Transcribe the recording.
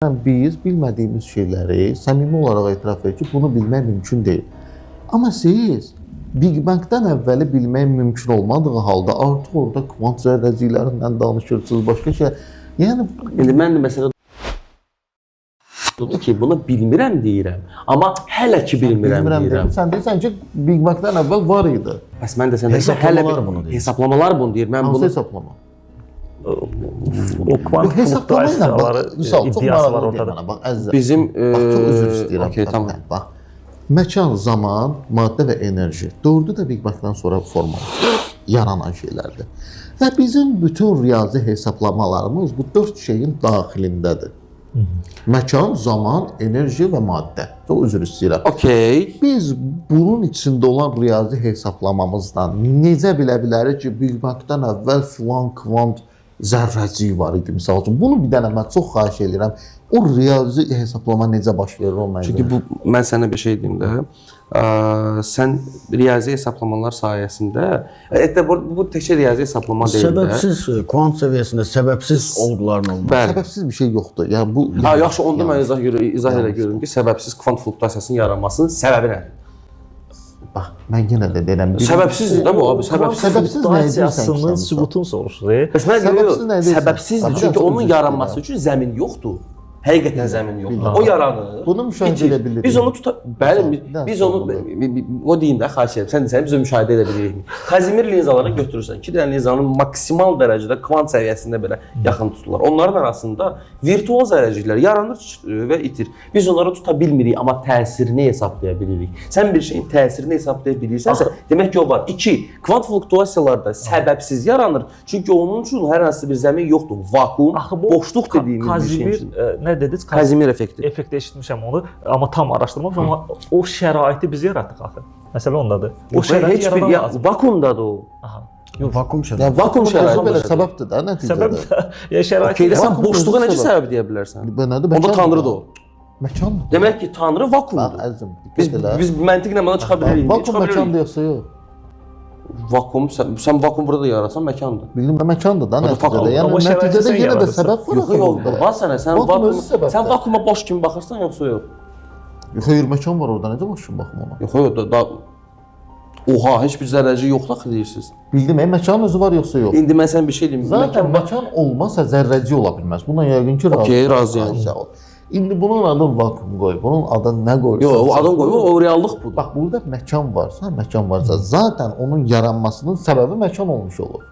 Məsələn, biz bilmədiyimiz şeyləri səmimi olaraq etiraf edir ki, bunu bilmək mümkün deyil. Amma siz Big Bang-dən əvvəli bilmək mümkün olmadığı halda artıq orada kvant zərrəciklərindən danışırsınız, başqa şey. Yəni İndi mən də məsələ ki, bunu bilmirəm deyirəm, amma hələ ki bilmirəm deyirəm. Sən deyirsən ki, Big Bang-dən əvvəl var idi. Bəs mən də səndə Hesablamalar bunu deyir. Hesablamalar bunu deyir. Mən Hansı bunu hesablama? O kvant Hesablama çox iddiası var maraqlı ortada. deyil. Bax, əzizim. bizim Bax, çox üzr istəyirəm. okey, tamam. Bax, məkan, zaman, maddə və enerji. Dördü də Big Bang-dan sonra yaranan şeylərdir. Və bizim bütün riyazi hesablamalarımız bu dörd şeyin daxilindədir. Məkan, zaman, enerji və maddə. Çox üzr istəyirəm. Okey. Biz bunun içində olan riyazi hesablamamızdan necə bilə bilərik ki, Big Bang-dan əvvəl filan kvant zərrəcik var idi, misal üçün. Bunu bir dənə mən çox xahiş edirəm. O riyazi hesablama necə baş verir o mənə? Çünki mən sənə bir şey deyim də. Sən riyazi hesablamalar sayəsində, bu təkcə riyazi hesablama deyil də. Səbəbsiz kvant səviyyəsində səbəbsiz olguların olması. Bəli. Səbəbsiz bir şey yoxdur. Yəni bu Yaxşı, onda mən izah elə görürüm ki, səbəbsiz kvant fluktuasiyasının yaranmasının səbəbi nədir? bax, mən yenə də deyirəm. Səbəbsizdir də bu abi, Səbəbsiz nə Fluktuasiyasının sübutunu soruşur. Bəs mən Səbəbsiz nə deyirəm, edirsən? səbəbsizdir, Bax, çünki biraz onun üzr yaranması üçün zəmin yoxdur. Həqiqətən zəmin yoxdur. O yaranır. Bunu müşahidə bitir. edə bilirik. Biz onu bəli, biz onu Nəsə o deyim də xahiş edirəm. Sən biz onu müşahidə edə bilirik. Kazimir linzaları götürürsən. 2 dənə linzanın maksimal dərəcədə kvant səviyyəsində belə yaxın tutulurlar. Onların arasında virtual zərrəciklər yaranır və itir. Biz onları tuta bilmirik, amma təsirini hesablaya bilirik. Sən bir şeyin təsirini hesablaya bilirsənsə, demək ki o var. 2. Kvant fluktuasiyalarda səbəbsiz yaranır. Çünki onun üçün hər hansı bir zəmin yoxdur. Vakuum, boşluq dediyimiz bir şeyin içində. Nə dediniz? Kazimir effekti. Effekti eşitmişəm onu, amma tam araşdırmamışam, amma o şəraiti biz yaratdıq axı. Məsələ ondadır. O şərait yaradan lazım. Vakuumdadır o. Aha. vakuum şəraiti. Yəni vakuum şəraiti belə səbəbdir də nəticədə. Səbəb də ya şərait. Okey, sən Vakuum boşluğa necə özü səbəb deyə bilərsən? Nədir? Onda Tanrıdır o. Məkandır. Demək ki, Tanrı Bax, vakuumdur. əzizim, Biz məntiqlə buna çıxa bilirik. vakuum məkandır yoxsa yox? Vakuum, sən vakuum burada yaratsan məkandır. Bildim, məkandır da nəticədə. Yəni Amma şəraiti nəticədə sən yenə də yaradırsan. səbəb var. Yox, yox, bax sənə, Vakuum özü səbəbdir. sən vakuuma boş kimi baxırsan yoxsa yox? Yox, hayır, məkan var orada, necə boşun baxım ona? Yox, yox, da oha, heç bir zərrəcik yoxdur axı deyirsiniz. Bildim, məkanın özü var yoxsa yox? İndi mən sən bir şey deyim. Zaten məkan olmasa zərrəcik ola bilməz. Buna yəqin ki, Okey, razıyam. İndi bunun adını vakuum qoy. Bunun adını nə qoyursan? Yox, o adam qoyur, o reallıq budur. Bax, burada məkan varsa, zaten onun yaranmasının səbəbi məkan olmuş olur.